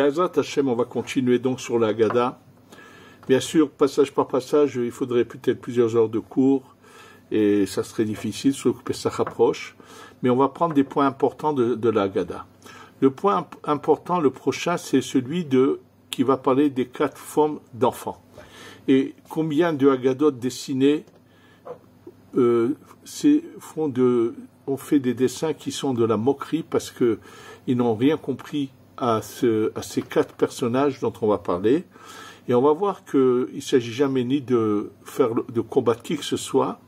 Bezrat Hashem, on va continuer donc sur la Haggadah. Bien sûr, passage par passage, il faudrait peut-être plusieurs heures de cours et ça serait difficile, surtout que ça rapproche. Mais on va prendre des points importants de la Haggadah. Le point important, le prochain, c'est celui qui va parler des 4 formes d'enfants. Et combien de Haggadot dessinés on fait des dessins qui sont de la moquerie parce qu'ils n'ont rien compris à ces 4 personnages dont on va parler. Et on va voir qu'il ne s'agit jamais ni de combattre qui que ce soit,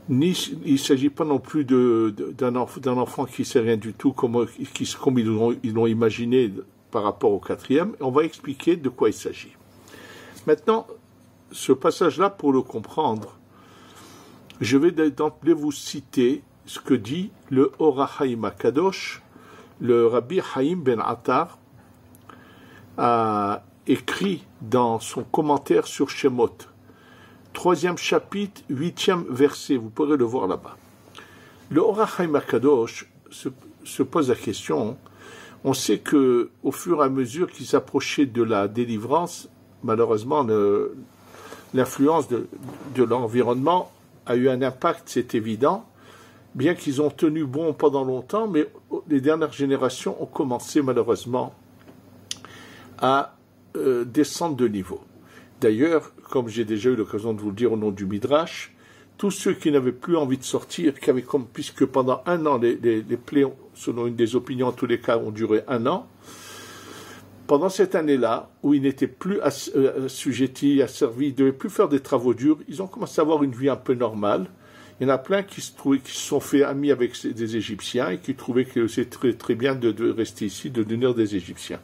ni il ne s'agit pas non plus d'un enfant qui ne sait rien du tout, comme ils l'ont imaginé par rapport au 4e. On va expliquer de quoi il s'agit. Maintenant, ce passage-là, pour le comprendre, je vais d'emblée vous citer ce que dit le Or HaChaim HaKadosh, le Rabbi Chaim Ben Attar, a écrit dans son commentaire sur Shemot, 3e chapitre, 8e verset, vous pourrez le voir là-bas. Le Or HaChaim HaKadosh se pose la question, on sait que au fur et à mesure qu'ils s'approchaient de la délivrance, malheureusement, l'influence de l'environnement a eu un impact, c'est évident, bien qu'ils ont tenu bon pendant longtemps, mais les dernières générations ont commencé malheureusement à descendre de niveau. D'ailleurs, comme j'ai déjà eu l'occasion de vous le dire au nom du Midrash, tous ceux qui n'avaient plus envie de sortir, puisque pendant 1 an, les plaies, selon une des opinions, en tous les cas, ont duré 1 an, pendant cette année-là, où ils n'étaient plus assujettis, asservis, ils ne devaient plus faire des travaux durs, ils ont commencé à avoir une vie un peu normale. Il y en a plein qui se sont fait amis avec des Égyptiens et qui trouvaient que c'est très, très bien de rester ici, de devenir des Égyptiens.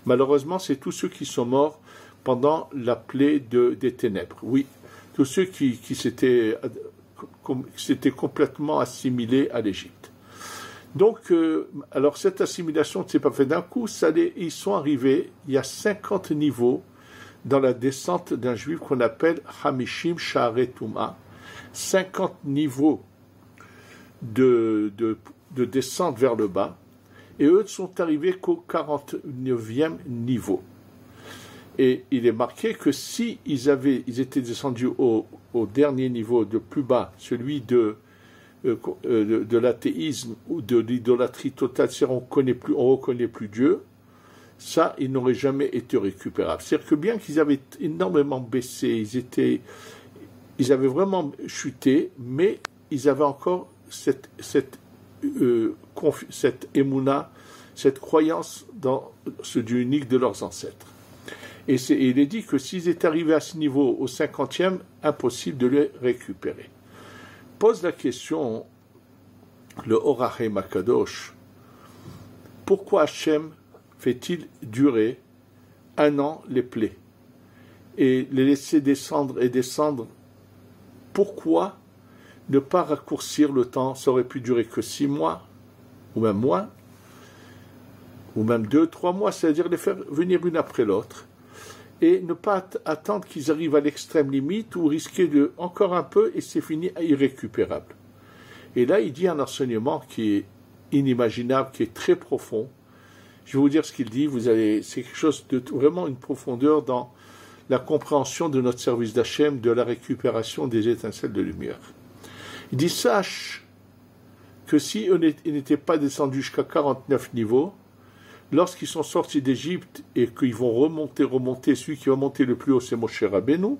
Malheureusement, c'est tous ceux qui sont morts pendant la plaie des ténèbres. Oui, tous ceux qui s'étaient complètement assimilés à l'Égypte. Donc, alors cette assimilation ne s'est pas faite d'un coup, ils sont arrivés, il y a 50 niveaux dans la descente d'un juif qu'on appelle Hamishim Sha'arei Tum'a, 50 niveaux de descente vers le bas, et eux ne sont arrivés qu'au 49e niveau. Et il est marqué que si ils étaient descendus au dernier niveau de plus bas, celui de l'athéisme ou de l'idolâtrie totale, c'est-à-dire on reconnaît plus Dieu, ça, ils n'auraient jamais été récupérables. C'est-à-dire que bien qu'ils avaient énormément baissé, ils avaient vraiment chuté, mais ils avaient encore cette émouna, cette croyance dans ce Dieu unique de leurs ancêtres. Et il est dit que s'ils étaient arrivés à ce niveau, au 50e, impossible de les récupérer. Pose la question, le Or HaChaim HaKadosh, pourquoi Hachem fait-il durer 1 an les plaies et les laisser descendre et descendre? Pourquoi ne pas raccourcir le temps? Ça aurait pu durer que 6 mois, ou même moins, ou même 2, 3 mois, c'est-à-dire les faire venir une après l'autre, et ne pas attendre qu'ils arrivent à l'extrême limite ou risquer de encore un peu et c'est fini, irrécupérable. Et là, il dit un enseignement qui est inimaginable, qui est très profond. Je vais vous dire ce qu'il dit, c'est quelque chose de vraiment une profondeur dans la compréhension de notre service d'Hachem, de la récupération des étincelles de lumière. Il dit, sache que si ils n'étaient pas descendus jusqu'à 49 niveaux, lorsqu'ils sont sortis d'Égypte et qu'ils vont remonter, celui qui va monter le plus haut, c'est Moshe Rabbeinu.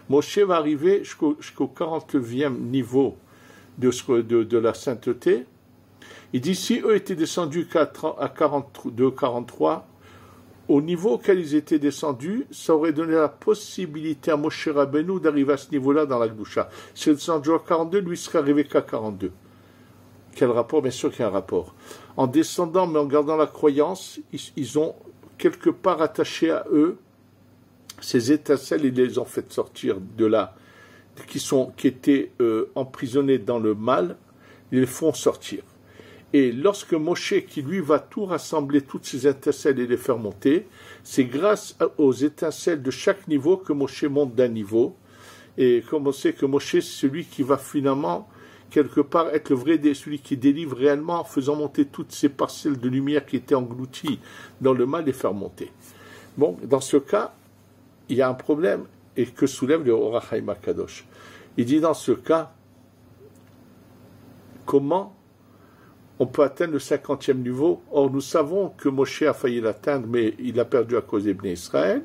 Moshe va arriver jusqu'au 49e niveau de la sainteté. Il dit, si eux étaient descendus à 42, 43, au niveau auquel ils étaient descendus, ça aurait donné la possibilité à Moshe Rabbeinu d'arriver à ce niveau-là dans la Gdusha. S'il est descendu à 42, lui serait arrivé qu'à 42. Quel rapport? Bien sûr qu'il y a un rapport. En descendant, mais en gardant la croyance, ils ont quelque part attaché à eux ces étincelles, ils les ont fait sortir de là, qui étaient emprisonnés dans le mal, ils les font sortir. Et lorsque Moshe, qui lui va tout rassembler, toutes ces étincelles et les faire monter, c'est grâce aux étincelles de chaque niveau que Moshe monte d'un niveau. Et comme on sait que Moshe, c'est celui qui va finalement, quelque part être le vrai celui qui délivre réellement en faisant monter toutes ces parcelles de lumière qui étaient englouties dans le mal, les faire monter. Bon, dans ce cas, il y a un problème et que soulève le Or HaChaim HaKadosh. Il dit dans ce cas, comment on peut atteindre le 50e niveau? Or, nous savons que Moshe a failli l'atteindre, mais il a perdu à cause des Bnei Israël.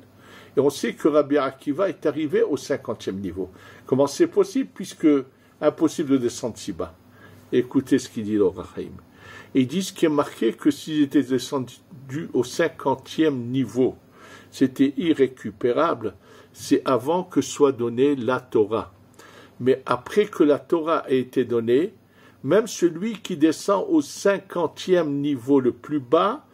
Et on sait que Rabbi Akiva est arrivé au 50e niveau. Comment c'est possible, puisque impossible de descendre si bas? Écoutez ce qu'il dit l'Or HaChaim. Il dit ce qui est marqué que s'ils étaient descendus au 50e niveau, c'était irrécupérable, c'est avant que soit donnée la Torah. Mais après que la Torah ait été donnée, même celui qui descend au 50e niveau le plus bas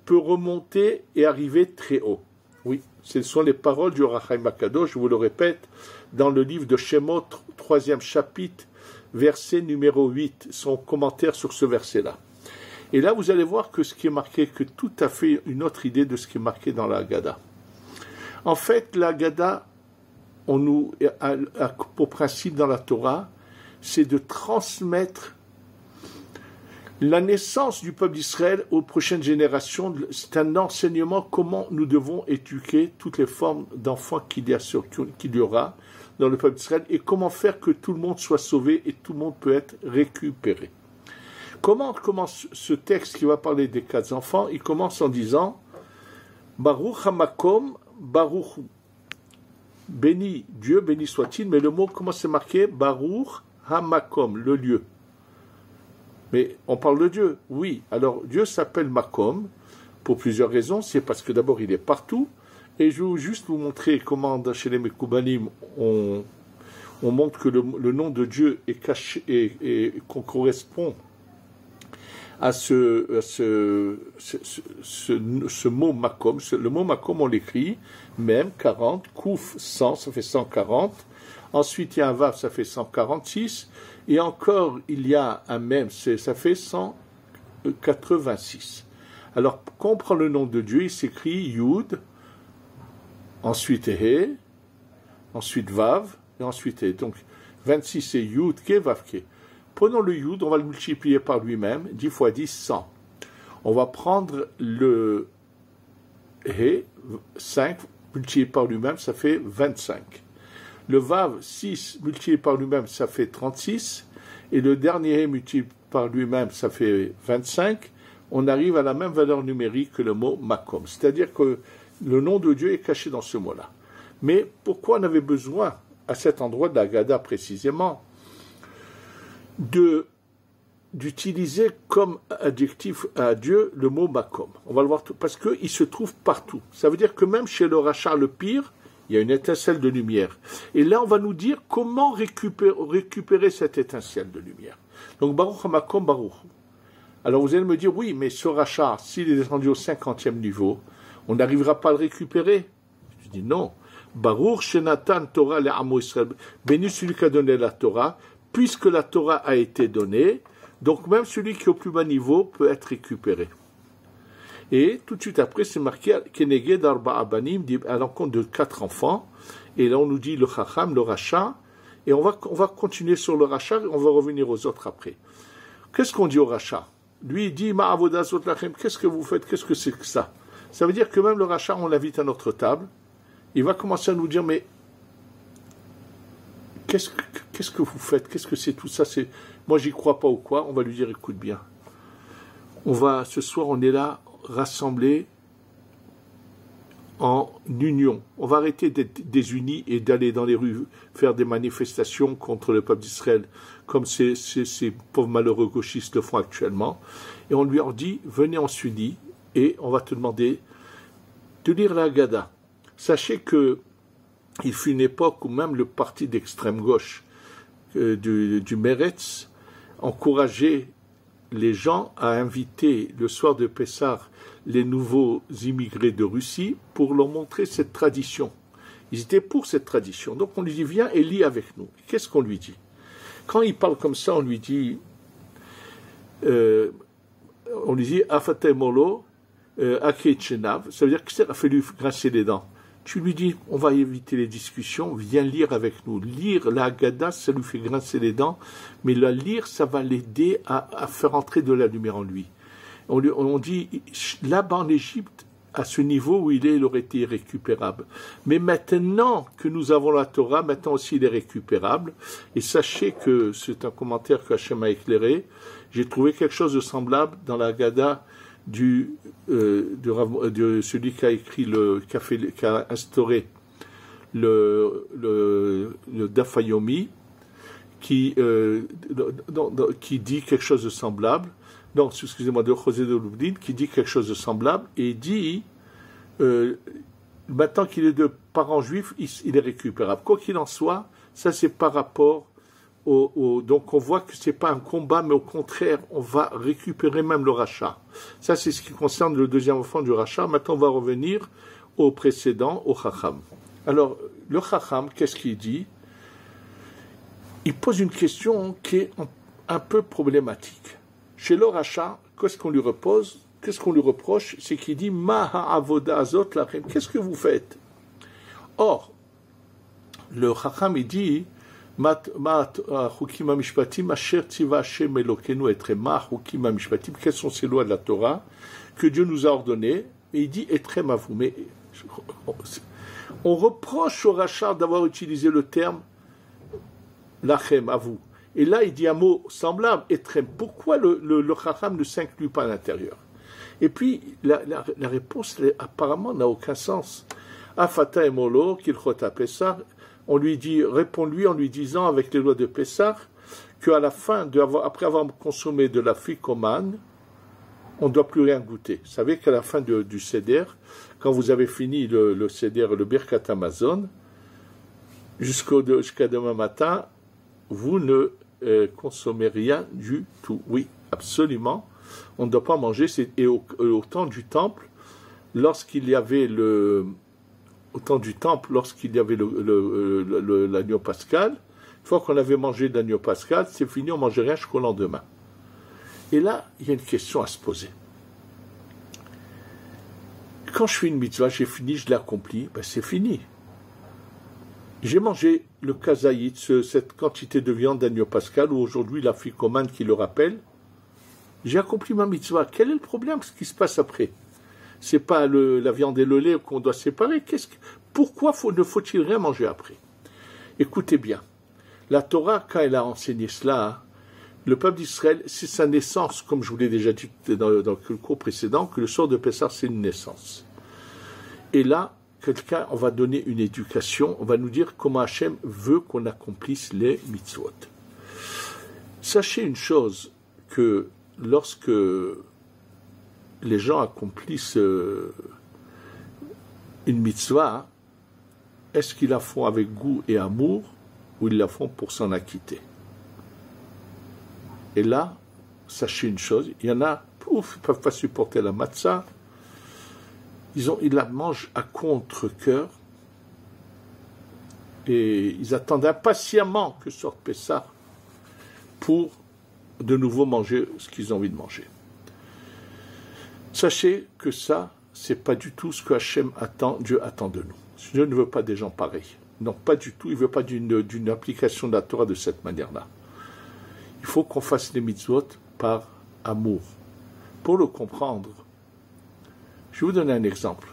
peut remonter et arriver très haut. Oui, ce sont les paroles du Or HaChaim HaKadosh, je vous le répète, dans le livre de Shemot, 3e chapitre, verset numéro 8, son commentaire sur ce verset-là. Et là, vous allez voir que ce qui est marqué, que tout à fait une autre idée de ce qui est marqué dans la Haggadah. En fait, la Haggadah, on nous a pour principe dans la Torah, c'est de transmettre la naissance du peuple d'Israël aux prochaines générations. C'est un enseignement comment nous devons éduquer toutes les formes d'enfants qu'il y aura dans le peuple d'Israël et comment faire que tout le monde soit sauvé et tout le monde peut être récupéré. Comment commence ce texte qui va parler des 4 enfants? Il commence en disant Baruch Hamakom, Baruch, béni Dieu, béni soit-il, mais le mot, comment c'est marqué? Baruch Hamakom, le lieu. Mais on parle de Dieu, oui. Alors Dieu s'appelle Makom pour plusieurs raisons. C'est parce que d'abord il est partout. Et je vais juste vous montrer comment chez les Mekoubanim on montre que le nom de Dieu est caché et qu'on correspond à ce mot Makom. Le mot Makom on l'écrit même 40, Kouf 100, ça fait 140. Ensuite il y a un Vav, ça fait 146. Et encore, il y a un même, ça fait 186. Alors, quand on prend le nom de Dieu, il s'écrit Yud, ensuite He, ensuite Vav, et ensuite He. Donc, 26 c'est Yud, Ke, Vav, Ke. Prenons le Yud, on va le multiplier par lui-même, 10 fois 10, 100. On va prendre le He, 5, multiplié par lui-même, ça fait 25. Le Vav, 6 multiplié par lui-même, ça fait 36. Et le dernier multiplié par lui-même, ça fait 25. On arrive à la même valeur numérique que le mot Makom. C'est-à-dire que le nom de Dieu est caché dans ce mot-là. Mais pourquoi on avait besoin, à cet endroit de la Haggadah précisément, d'utiliser comme adjectif à Dieu le mot Makom? On va le voir tout, parce qu'il se trouve partout. Ça veut dire que même chez le Rachar le pire, il y a une étincelle de lumière. Et là, on va nous dire comment récupérer cette étincelle de lumière. Donc, Baruch HaMakom Baruch. Alors, vous allez me dire, oui, mais ce rachat, s'il est descendu au 50e niveau, on n'arrivera pas à le récupérer. Je dis non. Baruch Shenatan Torah le'amo Israël. Béni celui qui a donné la Torah, puisque la Torah a été donnée, donc même celui qui est au plus bas niveau peut être récupéré. Et tout de suite après, c'est marqué Keneged Arba Abanim, à l'encontre de 4 enfants. Et là, on nous dit le Chacham, le Racha. Et on va continuer sur le Racha et on va revenir aux autres après. Qu'est-ce qu'on dit au Racha? Lui, il dit Ma'avodazot Lachem, qu'est-ce que vous faites? Qu'est-ce que c'est que ça? Ça veut dire que même le Racha, on l'invite à notre table. Il va commencer à nous dire mais qu'est-ce que vous faites? Qu'est-ce que c'est tout ça? Moi, j'y crois pas ou quoi? On va lui dire écoute bien. Ce soir, on est là, rassemblés en union. On va arrêter d'être désunis et d'aller dans les rues faire des manifestations contre le peuple d'Israël, comme ces pauvres malheureux gauchistes le font actuellement. Et on lui en dit, venez en s'unir et on va te demander de lire la Haggadah. Sachez que il fut une époque où même le parti d'extrême gauche du Meretz encourageait les gens à inviter le soir de Pessah les nouveaux immigrés de Russie pour leur montrer cette tradition. Ils étaient pour cette tradition. Donc on lui dit, viens et lis avec nous. Qu'est-ce qu'on lui dit? Quand il parle comme ça, on lui dit, Afatemolo, Akeitchenav, ça veut dire qu'il a fallu grincer les dents. tu lui dis, on va éviter les discussions, viens lire avec nous. Lire la Haggadah, ça lui fait grincer les dents, mais la lire, ça va l'aider à faire entrer de la lumière en lui. On dit, là-bas en Égypte, à ce niveau où il aurait été irrécupérable. Mais maintenant que nous avons la Torah, maintenant aussi il est récupérable. Et sachez que c'est un commentaire que Hachem a éclairé. J'ai trouvé quelque chose de semblable dans la Haggadah de celui qui a écrit qui a instauré le Daf Yomi, qui dit quelque chose de semblable. Non, excusez-moi, de José de Loubdine, qui dit quelque chose de semblable, et il dit, maintenant qu'il est de parents juifs, il est récupérable. Quoi qu'il en soit, ça c'est par rapport donc on voit que c'est pas un combat, mais au contraire, on va récupérer même le rachat. Ça c'est ce qui concerne le deuxième enfant du rachat. Maintenant on va revenir au précédent, au Chacham. Alors, le Chacham, qu'est-ce qu'il dit? Il pose une question qui est un peu problématique. Chez le rachat, qu'est-ce qu'on lui reproche? C'est qu'il dit Maha avoda azot lachem. Qu'est-ce que vous faites? Or, le Chacham il dit quelles sont ces lois de la Torah que Dieu nous a ordonnées? Et il dit etrem à vous. Mais on reproche au rachat d'avoir utilisé le terme lachem à vous. Et là, il dit un mot semblable, etrem. Pourquoi le Chacham ne s'inclut pas à l'intérieur? Et puis, la réponse, apparemment, n'a aucun sens. Afata et Molo, Kilchota Pessah, on lui dit, réponds-lui en lui disant, avec les lois de Pessah, qu'à la fin, après avoir consommé de la ficomane, on ne doit plus rien goûter. Vous savez qu'à la fin du Seder, quand vous avez fini le Seder, le Birkat Amazon, jusqu'à demain matin, vous ne consommez rien du tout. Oui, absolument. On ne doit pas manger. Et au temps du temple, lorsqu'il y avait l'agneau pascal, une fois qu'on avait mangé l'agneau pascal, c'est fini, on ne mangeait rien jusqu'au lendemain. Et là, il y a une question à se poser. Quand je fais une mitzvah, j'ai fini, je l'ai accompli, ben c'est fini. J'ai mangé le kazaït, cette quantité de viande d'agneau pascal, ou aujourd'hui la ficomane qui le rappelle. J'ai accompli ma mitzvah. Quel est le problème? Ce qui se passe après? C'est pas la viande et le lait qu'on doit séparer. Pourquoi ne faut-il rien manger après? Écoutez bien. La Torah, quand elle a enseigné cela, le peuple d'Israël, c'est sa naissance, comme je vous l'ai déjà dit dans le cours précédent, que le soir de Pessah, c'est une naissance. Et là, on va donner une éducation, on va nous dire comment Hachem veut qu'on accomplisse les mitzvot. Sachez une chose, que lorsque les gens accomplissent une mitzvah, est-ce qu'ils la font avec goût et amour, ou ils la font pour s'en acquitter? Et là, sachez une chose, il y en a, ils ne peuvent pas supporter la matzah, ils la mangent à contre-cœur et ils attendent impatiemment que sorte Pessah pour de nouveau manger ce qu'ils ont envie de manger. Sachez que ça, c'est pas du tout ce que Dieu attend de nous. Dieu ne veut pas des gens pareils. Non, pas du tout. Il ne veut pas d'une application de la Torah de cette manière-là. Il faut qu'on fasse les mitzvot par amour. Pour le comprendre, je vais vous donner un exemple.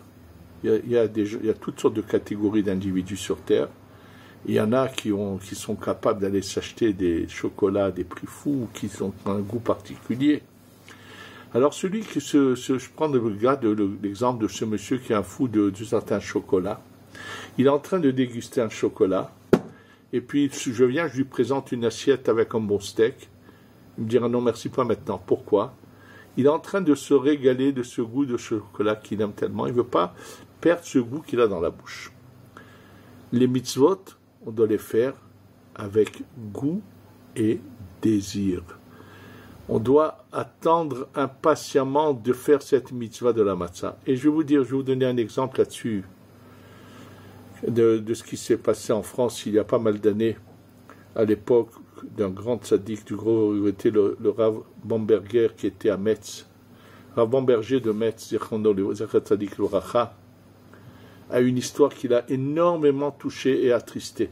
Il y a toutes sortes de catégories d'individus sur Terre. Il y en a qui sont capables d'aller s'acheter des chocolats des prix fous, qui ont un goût particulier. Alors je prends l'exemple de ce monsieur qui est un fou de certains chocolats. Il est en train de déguster un chocolat, et puis je lui présente une assiette avec un bon steak. Il me dira non merci, pas maintenant. Pourquoi? Il est en train de se régaler de ce goût de chocolat qu'il aime tellement. Il ne veut pas perdre ce goût qu'il a dans la bouche. Les mitzvot, on doit les faire avec goût et désir. On doit attendre impatiemment de faire cette mitzvah de la matzah. Et je vais vous donner un exemple là-dessus de ce qui s'est passé en France il y a pas mal d'années, à l'époque d'un grand tzaddik, il était le Rav Bamberger qui était à Metz. Rav Bamberger de Metz, Zechron tzaddik l'Oracha, à une histoire qui l'a énormément touché et attristé.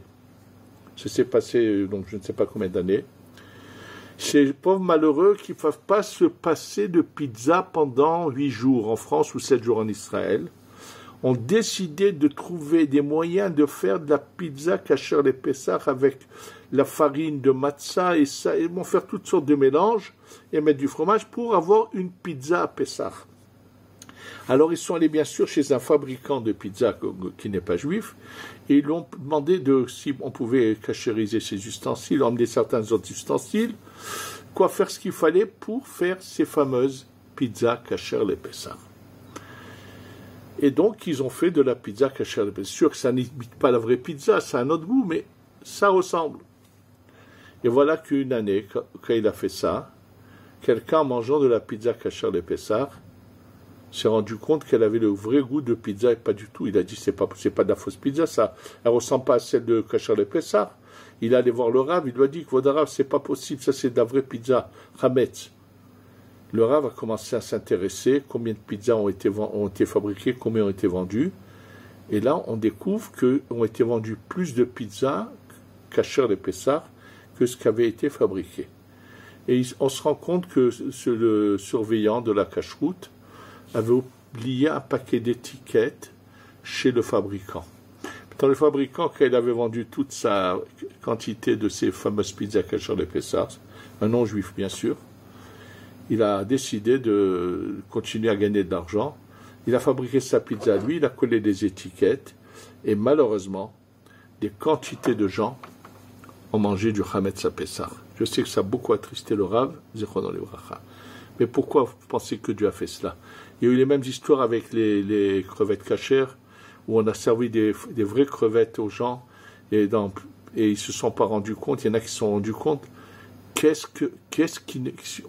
Ça s'est passé, donc je ne sais pas combien d'années. Ces pauvres malheureux qui ne peuvent pas se passer de pizza pendant 8 jours en France ou 7 jours en Israël, ont décidé de trouver des moyens de faire de la pizza kasher les Pessah avec la farine de matzah et ça, ils vont faire toutes sortes de mélanges et mettre du fromage pour avoir une pizza à Pessah. Alors ils sont allés bien sûr chez un fabricant de pizza qui n'est pas juif et ils lui ont demandé si on pouvait cachériser ces ustensiles, emmener certains autres ustensiles, quoi faire ce qu'il fallait pour faire ces fameuses pizzas kasher les Pessah. Et donc, ils ont fait de la pizza kasher. C'est sûr que ça n'imite pas la vraie pizza, ça a un autre goût, mais ça ressemble. Et voilà qu'une année, quand il a fait ça, quelqu'un, en mangeant de la pizza kasher les Pessah, s'est rendu compte qu'elle avait le vrai goût de pizza et pas du tout. Il a dit, c'est pas de la fausse pizza, ça. Elle ressemble pas à celle de kasher les Pessah. Il est allé voir le Rav, il lui a dit, votre Rav, c'est pas possible, ça c'est de la vraie pizza, Hametz. Le Rav a commencé à s'intéresser, combien de pizzas ont été fabriquées, combien ont été vendues. Et là, on découvre qu'ont été vendues plus de pizzas kasher les Pessah que ce qui avait été fabriqué. Et on se rend compte que le surveillant de la cacheroute avait oublié un paquet d'étiquettes chez le fabricant. Dans le fabricant, quand il avait vendu toute sa quantité de ces fameuses pizzas kasher les Pessah, un non-juif bien sûr, il a décidé de continuer à gagner de l'argent. Il a fabriqué sa pizza lui, il a collé des étiquettes, et malheureusement, des quantités de gens ont mangé du Hametz à Pessah. Je sais que ça a beaucoup attristé le Rav, Zichrono Livracha. Mais pourquoi vous pensez que Dieu a fait cela? Il y a eu les mêmes histoires avec les crevettes kasher, où on a servi des vraies crevettes aux gens, et ils ne se sont pas rendus compte, il y en a qui se sont rendus compte.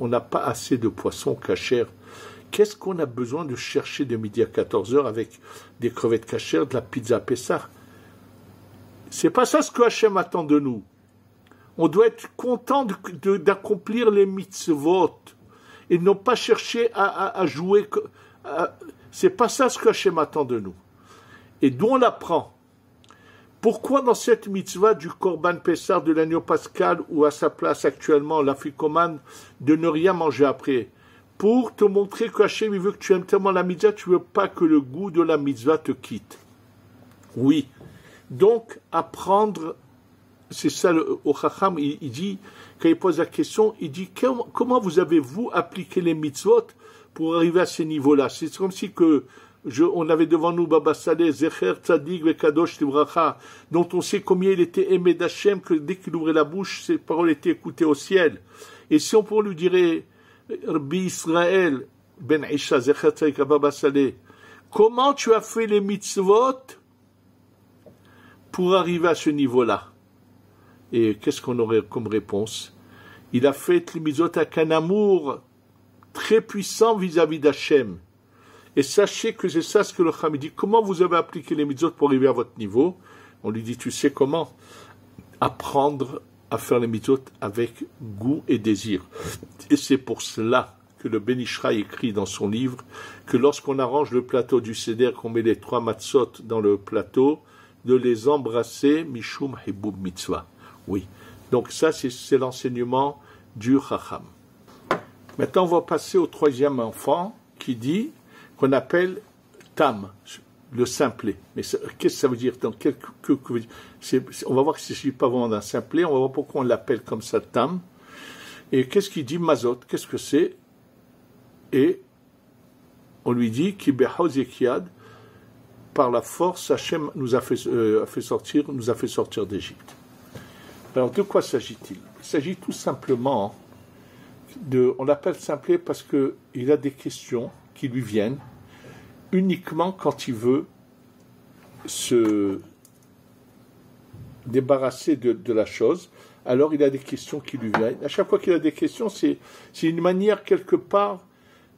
On n'a pas assez de poissons kasher. Qu'est-ce qu'on a besoin de chercher de midi à 14h avec des crevettes kasher, de la pizza Pessah? C'est pas ça ce que Hachem attend de nous. On doit être content d'accomplir les mitzvot et non pas chercher à jouer. C'est pas ça ce que Hachem attend de nous. Et d'où on l'apprend? Pourquoi dans cette mitzvah du Korban Pessah, de l'agneau pascal, ou à sa place actuellement, l'afikoman, de ne rien manger après? Pour te montrer que Hachem, il veut que tu aimes tellement la mitzvah, tu ne veux pas que le goût de la mitzvah te quitte. Oui. Donc, apprendre, c'est ça, au Chacham, il dit, quand il pose la question, il dit, comment vous avez-vous appliqué les mitzvot pour arriver à ces niveaux-là? C'est comme si on avait devant nous Baba Saleh, Zecher Tzadik Vekadosh Livracha, dont on sait combien il était aimé d'Hachem, que dès qu'il ouvrait la bouche, ses paroles étaient écoutées au ciel. Et si on pourrait lui dire, Rabbi Israël, Ben Isha, Zecher Tzadik Baba Saleh, comment tu as fait les mitzvot pour arriver à ce niveau-là? Et qu'est-ce qu'on aurait comme réponse? Il a fait les mitzvot avec un amour très puissant vis-à-vis d'Hachem. Et sachez que c'est ça ce que le Chacham dit. Comment vous avez appliqué les mitzvot pour arriver à votre niveau? On lui dit, tu sais comment? Apprendre à faire les mitzvot avec goût et désir. Et c'est pour cela que le Ben Ishra écrit dans son livre que lorsqu'on arrange le plateau du Seder, qu'on met les 3 matzot dans le plateau, de les embrasser, Mishum Hibub Mitzvah. Oui. Donc ça, c'est l'enseignement du Chacham. Maintenant, on va passer au 3e enfant qui dit, qu'on appelle tam, le simplet. Mais qu'est-ce que ça veut dire? On va voir que ce n'est pas vraiment d'un simplet, on va voir pourquoi on l'appelle comme ça tam. Et qu'est-ce qu'il dit mazot? Qu'est-ce que c'est? Et on lui dit ki behaoz ekiad, par la force, Hachem nous a fait sortir d'Égypte. Alors de quoi s'agit-il? Il s'agit tout simplement on l'appelle simplet parce qu'il a des questions qui lui viennent uniquement quand il veut se débarrasser de la chose. Alors il a des questions qui lui viennent. À chaque fois qu'il a des questions, c'est une manière quelque part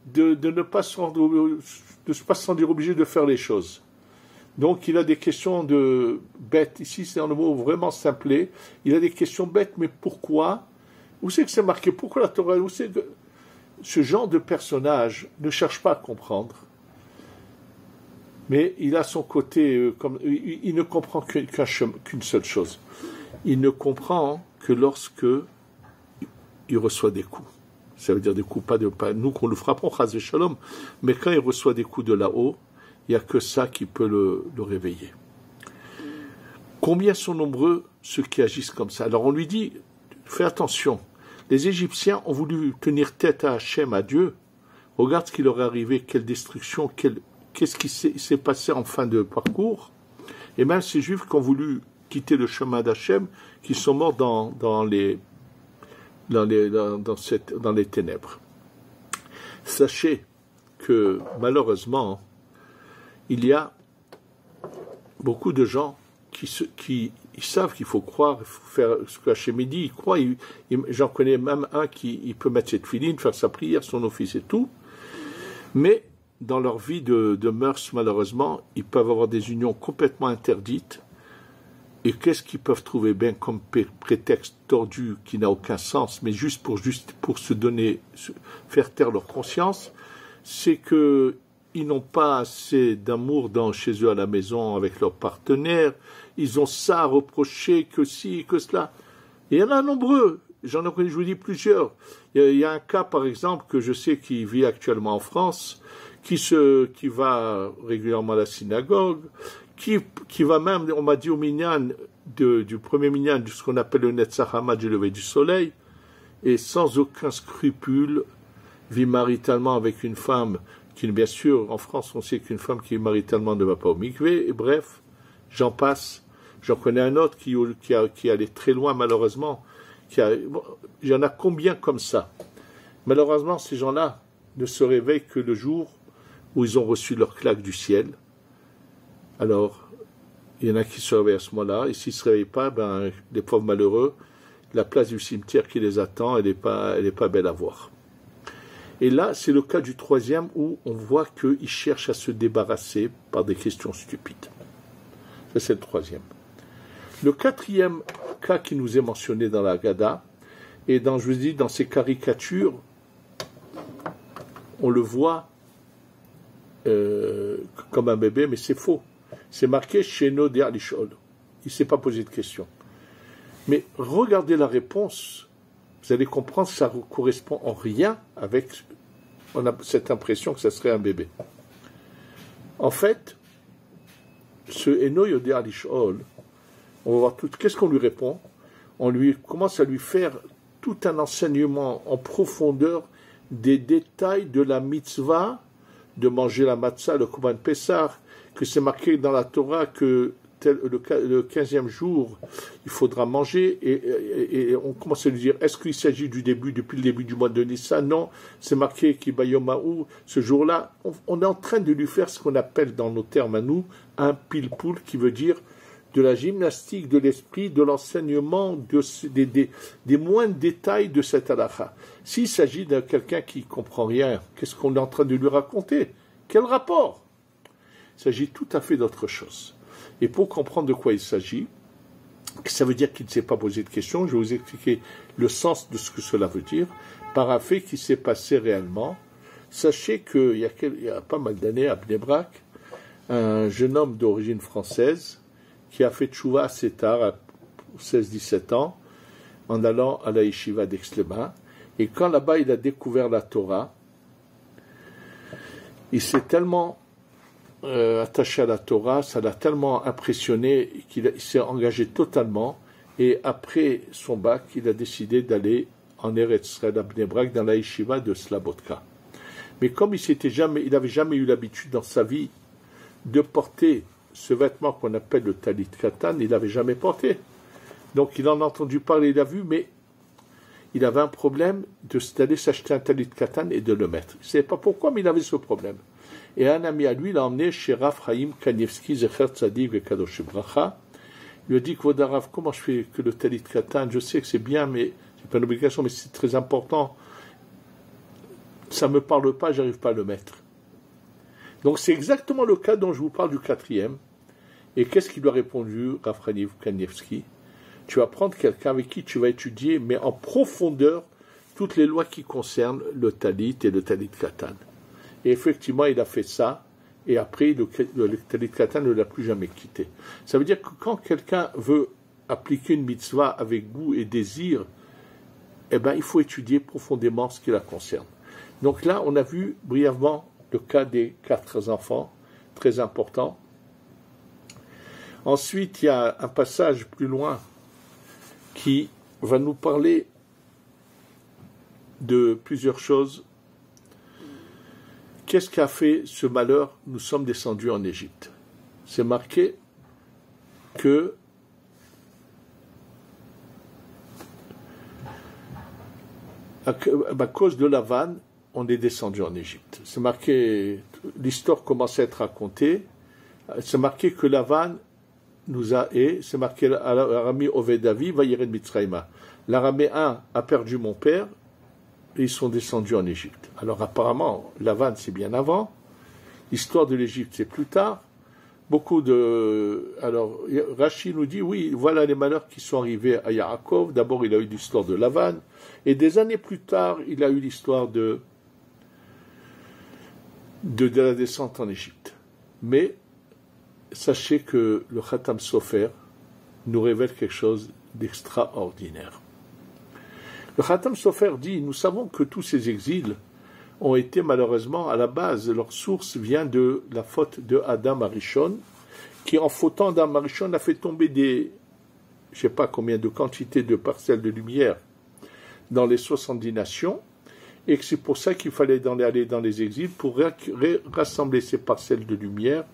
de ne pas se sentir obligé de faire les choses. Donc il a des questions de bêtes. Ici c'est un mot vraiment simplet. Il a des questions bêtes, mais pourquoi? Où c'est que c'est marqué? Pourquoi la Torah? Où c'est que ce genre de personnage ne cherche pas à comprendre. Mais il a son côté, il ne comprend qu'une seule chose. Il ne comprend que lorsque il reçoit des coups. Ça veut dire des coups, pas nous qu'on le frappons, chas v'shalom, mais quand il reçoit des coups de là-haut, il n'y a que ça qui peut le réveiller. Combien sont nombreux ceux qui agissent comme ça? Alors on lui dit, fais attention, les Égyptiens ont voulu tenir tête à Hachem, à Dieu. Regarde ce qui leur est arrivé, quelle destruction, qu'est-ce qui s'est passé en fin de parcours. Et même ces Juifs qui ont voulu quitter le chemin d'Hachem, qui sont morts dans les ténèbres. Sachez que malheureusement, il y a beaucoup de gens qui savent qu'il faut croire, il faut faire ce que Hachem dit, ils croient, j'en connais même un qui peut mettre cette filine, faire sa prière, son office et tout, mais dans leur vie de mœurs, malheureusement, ils peuvent avoir des unions complètement interdites. Et qu'est-ce qu'ils peuvent trouver bien comme prétexte tordu qui n'a aucun sens, mais juste pour faire taire leur conscience, c'est que ils n'ont pas assez d'amour chez eux à la maison avec leurs partenaires, ils ont ça à reprocher, que ci, que cela. Et il y en a nombreux, j'en ai connu, je vous dis plusieurs. Il y a un cas, par exemple, que je sais qui vit actuellement en France, qui va régulièrement à la synagogue, qui va même, on m'a dit au minyan, du premier minyan, de ce qu'on appelle le Netzach Hamad du lever du soleil, et sans aucun scrupule, vit maritalement avec une femme qui, bien sûr, en France, on sait qu'une femme qui vit maritalement ne va pas au mikvé, et bref, j'en passe. J'en connais un autre qui allait très loin, malheureusement. Il y en a combien comme ça? Malheureusement, ces gens-là ne se réveillent que le jour où ils ont reçu leur claque du ciel. Alors, il y en a qui se réveillent à ce moment-là, et s'ils ne se réveillent pas, les pauvres malheureux, la place du cimetière qui les attend, elle n'est pas belle à voir. Et là, c'est le cas du troisième où on voit qu'ils cherchent à se débarrasser par des questions stupides. Ça, c'est le troisième. Le quatrième cas qui nous est mentionné dans la Haggadah, et je vous dis, dans ces caricatures, on le voit comme un bébé, mais c'est faux. C'est marqué Sheno de Alishol. Il ne s'est pas posé de questions. Mais regardez la réponse, vous allez comprendre que ça ne correspond en rien avec. On a cette impression que ça serait un bébé. En fait, ce Eno Yodé Alishol, on va voir tout. Qu'est-ce qu'on lui répond? On lui commence à lui faire tout un enseignement en profondeur des détails de la mitzvah de manger la matzah, le Korban Pessah, que c'est marqué dans la Torah que le 15e jour, il faudra manger, et on commence à lui dire, est-ce qu'il s'agit depuis le début du mois de Nissan? Non, c'est marqué Kibayomahu, ce jour-là. On est en train de lui faire ce qu'on appelle, dans nos termes à nous, un pilpoul, qui veut dire de la gymnastique de l'esprit, de l'enseignement, des moindres détails de cette halakha. S'il s'agit de quelqu'un qui ne comprend rien, qu'est-ce qu'on est en train de lui raconter? Quel rapport? Il s'agit tout à fait d'autre chose. Et pour comprendre de quoi il s'agit, ça veut dire qu'il ne s'est pas posé de questions, je vais vous expliquer le sens de ce que cela veut dire, par un fait qui s'est passé réellement. Sachez qu'il y a pas mal d'années à Bnei Brak, un jeune homme d'origine française qui a fait tchouva assez tard, à 16-17 ans, en allant à la yeshiva d'Aix-les-Bains. Et quand là-bas il a découvert la Torah, il s'est tellement attaché à la Torah, ça l'a tellement impressionné qu'il s'est engagé totalement. Et après son bac, il a décidé d'aller en Eretz Israël à Bnei Brak, dans la yeshiva de Slabotka. Mais comme il n'avait jamais eu l'habitude dans sa vie de porter ce vêtement qu'on appelle le talit katan, il n'avait jamais porté. Donc il en a entendu parler, il a vu, mais il avait un problème d'aller s'acheter un talit katan et de le mettre. Il ne savait pas pourquoi, mais il avait ce problème. Et un ami à lui l'a emmené chez Rav Chaim Kanievski, Zecher Tzadik et Kadosh Bracha. Il lui a dit, Kvod Harav, comment je fais que le talit katan? Je sais que c'est bien, mais c'est pas une obligation, mais c'est très important. Ça ne me parle pas, j'arrive pas à le mettre. Donc c'est exactement le cas dont je vous parle du quatrième. Et qu'est-ce qu'il lui a répondu, Rav Chaim Kanievski? Tu vas prendre quelqu'un avec qui tu vas étudier, mais en profondeur, toutes les lois qui concernent le talit et le talit katan. Et effectivement, il a fait ça, et après le Talit Katan ne l'a plus jamais quitté. Ça veut dire que quand quelqu'un veut appliquer une mitzvah avec goût et désir, eh ben, il faut étudier profondément ce qui la concerne. Donc là, on a vu brièvement le cas des 4 enfants, très important. Ensuite, il y a un passage plus loin qui va nous parler de plusieurs choses. Qu'est-ce qu'a fait ce malheur? Nous sommes descendus en Égypte. C'est marqué que à cause de Lavan, on est descendu en Égypte. C'est marqué, l'histoire commence à être racontée. C'est marqué que Lavan nous a, et c'est marqué Arami Ovedavi va Yered Mitzraïma. L'araméen a perdu mon père et ils sont descendus en Égypte. Alors apparemment, Lavan c'est bien avant. L'histoire de l'Égypte c'est plus tard. Alors, Rashi nous dit, oui, voilà les malheurs qui sont arrivés à Yaakov. D'abord, il a eu l'histoire de Lavan. Et des années plus tard, il a eu l'histoire de la descente en Égypte. Mais, sachez que le Khatam Sofer nous révèle quelque chose d'extraordinaire. Le Khatam Sofer dit, nous savons que tous ces exils ont été malheureusement à la base, leur source vient de la faute de Adam Arishon, qui en fautant Adam Arishon a fait tomber je ne sais pas combien de quantités de parcelles de lumière dans les 70 nations, et que c'est pour ça qu'il fallait aller dans les exils pour rassembler ces parcelles de lumière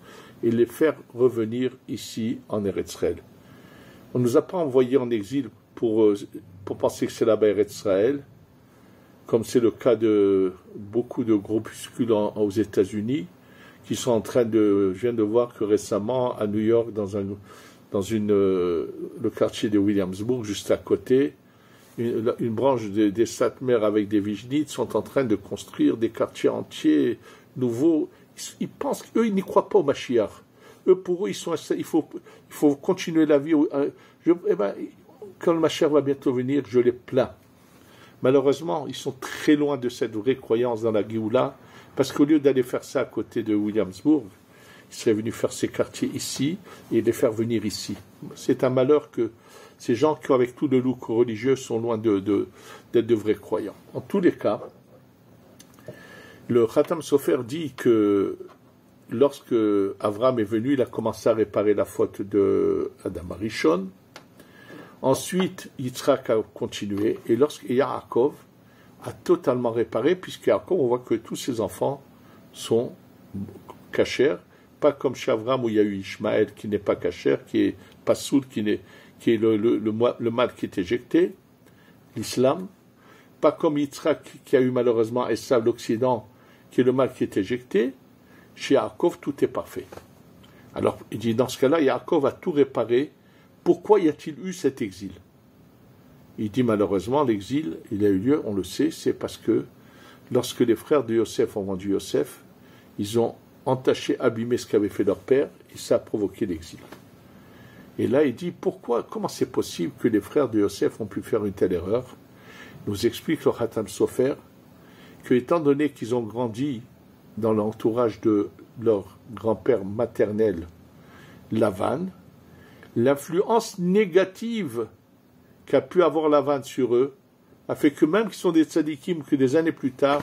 et les faire revenir ici en Eretz Israël. On ne nous a pas envoyés en exil pour penser que c'est là-bas Eretz Israël, comme c'est le cas de beaucoup de groupuscules aux États-Unis, qui sont en train je viens de voir que récemment, à New York, dans le quartier de Williamsburg, juste à côté, une branche des Satmar avec des Vijnites sont en train de construire des quartiers entiers nouveaux. Ils pensent qu'eux, ils n'y croient pas au Mashiach. Eux, pour eux, il faut continuer la vie. Quand le Mashiach va bientôt venir, je les plains. Malheureusement, ils sont très loin de cette vraie croyance dans la Géoula, parce qu'au lieu d'aller faire ça à côté de Williamsburg, ils seraient venus faire ces quartiers ici et les faire venir ici. C'est un malheur que ces gens qui, avec tout le look religieux, sont loin d'être de vrais croyants. En tous les cas, le Khatam Sofer dit que lorsque Avram est venu, il a commencé à réparer la faute de Adam Arishon. Ensuite, Yitzhak a continué, et lorsque Yaakov a totalement réparé, puisque Yaakov, on voit que tous ses enfants sont cachers, pas comme chez Avram où il y a eu Ishmaël qui n'est pas cacher, qui est Passoul, qui est le mal qui est éjecté, l'islam, pas comme Yitzhak qui a eu malheureusement Esav l'Occident, qui est le mal qui est éjecté. Chez Yaakov, tout est parfait. Alors, il dit, dans ce cas-là, Yaakov a tout réparé. Pourquoi y a-t-il eu cet exil? Il dit malheureusement, l'exil, il a eu lieu, on le sait, c'est parce que lorsque les frères de Yosef ont vendu Yosef, ils ont entaché, abîmé ce qu'avait fait leur père, et ça a provoqué l'exil. Et là, il dit, comment c'est possible que les frères de Yosef ont pu faire une telle erreur? Il nous explique le Khatam Sofer, que étant donné qu'ils ont grandi dans l'entourage de leur grand-père maternel, Lavan, l'influence négative qu'a pu avoir Lavan sur eux a fait que même qu'ils sont des tzadikim, que des années plus tard,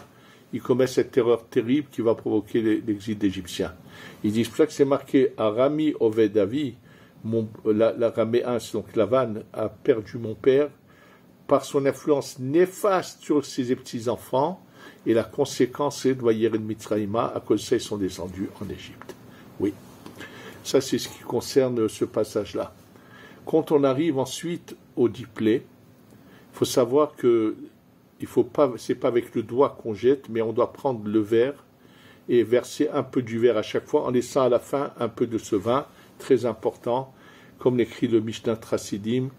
ils commettent cette erreur terrible qui va provoquer l'exil d'Égyptiens. Ils disent pour ça que c'est marqué Arami Ovedavi, l'araméen, donc Lavan, a perdu mon père par son influence néfaste sur ses petits-enfants, et la conséquence c'est de Yered Mitzraïma, à cause de ça ils sont descendus en Égypte. Oui. Ça, c'est ce qui concerne ce passage-là. Quand on arrive ensuite au diplé, il faut savoir que c'est pas avec le doigt qu'on jette, mais on doit prendre le verre et verser un peu du verre à chaque fois, en laissant à la fin un peu de ce vin, très important, comme l'écrit le Mishnah Trasidim,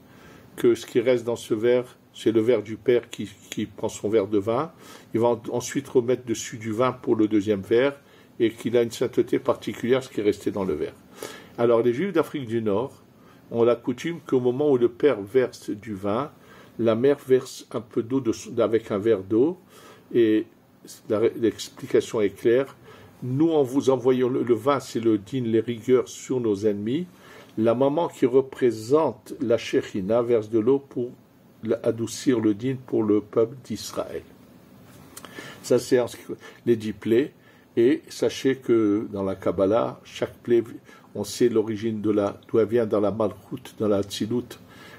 que ce qui reste dans ce verre, c'est le verre du père qui prend son verre de vin. Il va ensuite remettre dessus du vin pour le deuxième verre, et qu'il a une sainteté particulière, ce qui est resté dans le verre. Alors, les Juifs d'Afrique du Nord ont la coutume qu'au moment où le père verse du vin, la mère verse un peu d'eau avec un verre d'eau, et l'explication est claire. nous en vous envoyons le vin, c'est le din, les rigueurs sur nos ennemis. La maman qui représente la Shekhinah verse de l'eau pour adoucir le din pour le peuple d'Israël. Ça, c'est les 10 plaies. Et sachez que dans la Kabbalah, chaque plaie, on sait l'origine d'où elle vient dans la Malchut, dans la Tzilut,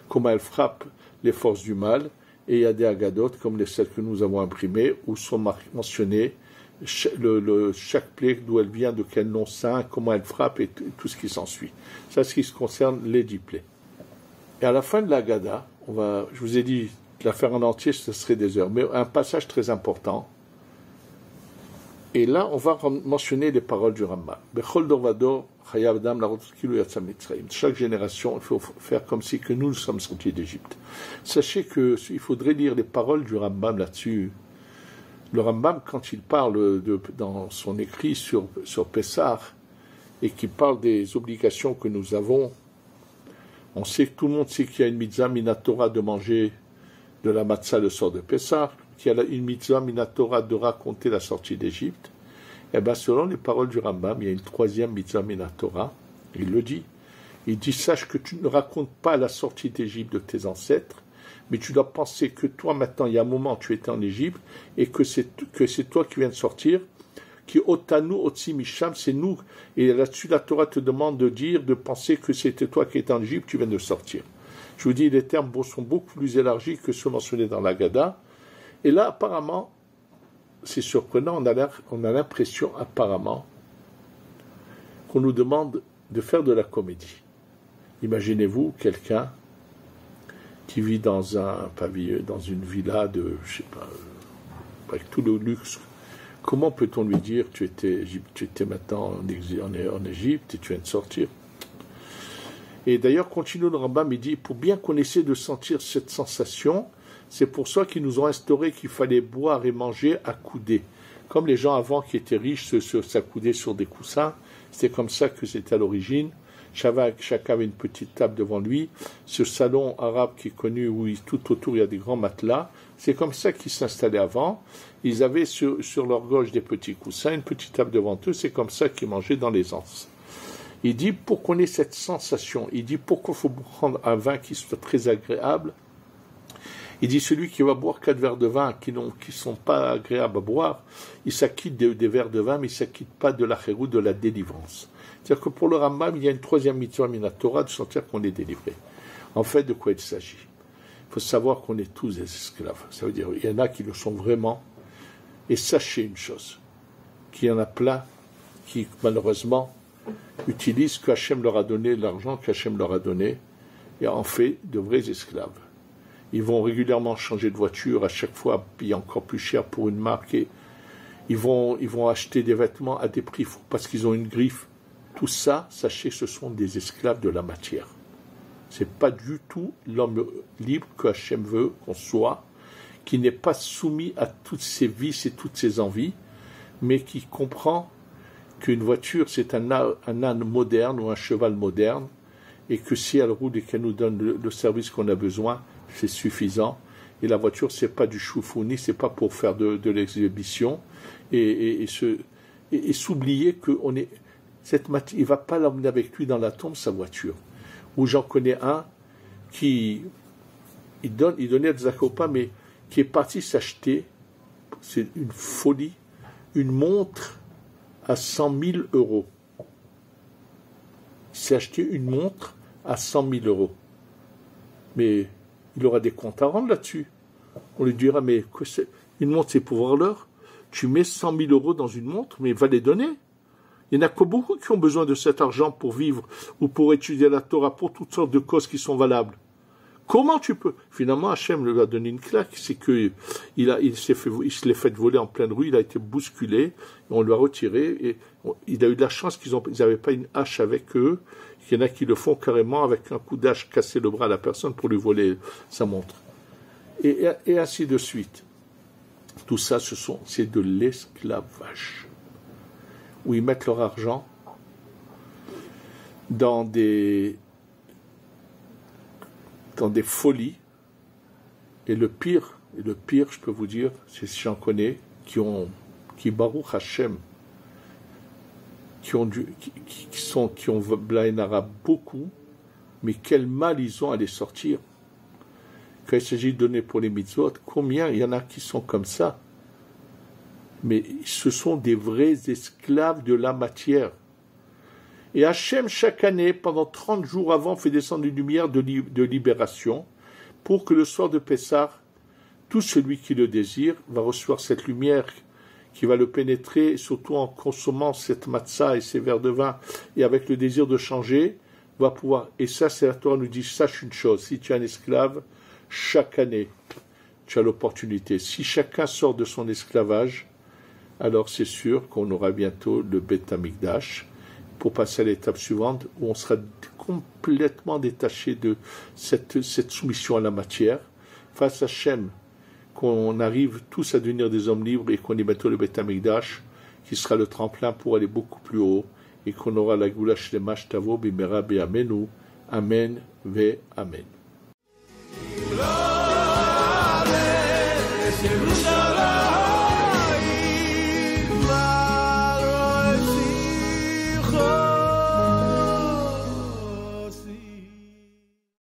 comment elle frappe les forces du mal. Et il y a des Agadot, comme celles que nous avons imprimées, où sont mentionnées chaque plaie, d'où elle vient, de quel nom saint, comment elle frappe et tout ce qui s'ensuit. Ça, c'est ce qui se concerne les 10 plaies. Et à la fin de la Haggadah, je vous ai dit, la faire en entier, ce serait des heures, mais un passage très important. Et là, on va mentionner les paroles du Rambam. Chaque génération, il faut faire comme si que nous sommes sortis d'Égypte. Sachez qu'il faudrait lire les paroles du Rambam là-dessus. Le Rambam, quand il parle dans son écrit sur Pessah, et qu'il parle des obligations que nous avons, on sait que tout le monde sait qu'il y a une mitzvah minatora de manger de la matzah le soir de Pessah, qu'il y a une mitzvah minatora de raconter la sortie d'Égypte. Et bien, selon les paroles du Rambam, il y a une troisième mitzvah minatora. Il le dit. Il dit, sache que tu ne racontes pas la sortie d'Égypte de tes ancêtres, mais tu dois penser que toi, maintenant, il y a un moment, tu étais en Égypte, et que c'est toi qui viens de sortir, qui otanu otsi misham, c'est nous. Et là-dessus, la Torah te demande de penser que c'était toi qui étais en Égypte, tu viens de sortir. Je vous dis, les termes sont beaucoup plus élargis que ceux mentionnés dans la Haggadah. Et là, apparemment, c'est surprenant, on a l'impression, apparemment, qu'on nous demande de faire de la comédie. Imaginez-vous quelqu'un qui vit dans un pavillon, dans une villa je sais pas, avec tout le luxe. Comment peut-on lui dire, tu étais maintenant en Égypte et tu viens de sortir? Et d'ailleurs, continue le Rambam, il dit, pour bien qu'on essaie de sentir cette sensation, c'est pour ça qu'ils nous ont instauré qu'il fallait boire et manger accoudés. Comme les gens avant qui étaient riches s'accoudaient sur des coussins, c'était comme ça que c'était à l'origine. Chacun avait une petite table devant lui. Ce salon arabe qui est connu, où tout autour il y a des grands matelas, c'est comme ça qu'ils s'installaient avant. Ils avaient sur leur gauche des petits coussins, une petite table devant eux, c'est comme ça qu'ils mangeaient dans les anses. Il dit, pour qu'on ait cette sensation, il dit, pourquoi il faut prendre un vin qui soit très agréable? Il dit, celui qui va boire 4 verres de vin qui ne sont pas agréables à boire, il s'acquitte des verres de vin, mais il ne s'acquitte pas de la chéroute, de la délivrance. C'est-à-dire que pour le Rambam, il y a une troisième mitzvah minatora de sentir qu'on est délivré. En fait, de quoi il s'agit? Il faut savoir qu'on est tous des esclaves. Ça veut dire, il y en a qui le sont vraiment. Et sachez une chose, qu'il y en a plein qui, malheureusement, utilisent que Hachem leur a donné, l'argent qu'Hachem leur a donné, et en fait de vrais esclaves. Ils vont régulièrement changer de voiture, à chaque fois payer encore plus cher pour une marque, et ils vont acheter des vêtements à des prix fous parce qu'ils ont une griffe. Tout ça, sachez que ce sont des esclaves de la matière. C'est pas du tout l'homme libre que Hachem veut qu'on soit, qui n'est pas soumis à toutes ses vices et toutes ses envies, mais qui comprend qu'une voiture, c'est un âne moderne ou un cheval moderne, et que si elle roule et qu'elle nous donne le service qu'on a besoin, c'est suffisant. Et la voiture, c'est pas du choufouni, c'est pas pour faire de l'exhibition, et s'oublier qu'on est il ne va pas l'emmener avec lui dans la tombe, sa voiture. Ou j'en connais un qui il donnait des copains, mais qui est parti s'acheter, c'est une folie, une montre à 100 000 euros. Il s'est acheté une montre à 100 000 euros. Mais il aura des comptes à rendre là-dessus. On lui dira, mais une montre, c'est pour voir l'heure. Tu mets 100 000 euros dans une montre, mais va les donner. Il n'y en a que beaucoup qui ont besoin de cet argent pour vivre ou pour étudier la Torah, pour toutes sortes de causes qui sont valables. Comment tu peux? Finalement, Hachem lui a donné une claque, c'est que il se l'est fait voler en pleine rue, il a été bousculé, et on lui a retiré, et il a eu de la chance qu'ils n'avaient pas une hache avec eux. Il y en a qui le font carrément avec un coup d'hache, casser le bras à la personne pour lui voler sa montre. Et ainsi de suite. Tout ça, c'est de l'esclavage. Où ils mettent leur argent dans des folies. Et le pire, je peux vous dire, c'est si j'en connais, qui Baruch Hashem, qui ont Blainara beaucoup, mais quel mal ils ont à les sortir. Quand il s'agit de donner pour les mitzvot, combien il y en a qui sont comme ça? Mais ce sont des vrais esclaves de la matière. Et Hachem, chaque année, pendant 30 jours avant, fait descendre une lumière de libération, pour que le soir de Pessah, tout celui qui le désire va recevoir cette lumière qui va le pénétrer, surtout en consommant cette matzah et ces verres de vin, et avec le désir de changer, va pouvoir. Et ça, c'est la Torah nous dit, sache une chose, si tu es un esclave, chaque année, tu as l'opportunité. Si chacun sort de son esclavage, alors c'est sûr qu'on aura bientôt le Beth Amikdash, pour passer à l'étape suivante, où on sera complètement détaché de cette soumission à la matière, face à Shem, qu'on arrive tous à devenir des hommes libres et qu'on ait bientôt le Beth Amikdash, qui sera le tremplin pour aller beaucoup plus haut, et qu'on aura la Goula Shlema Shtavo Bimera Be'amenu. Amen ve Amen.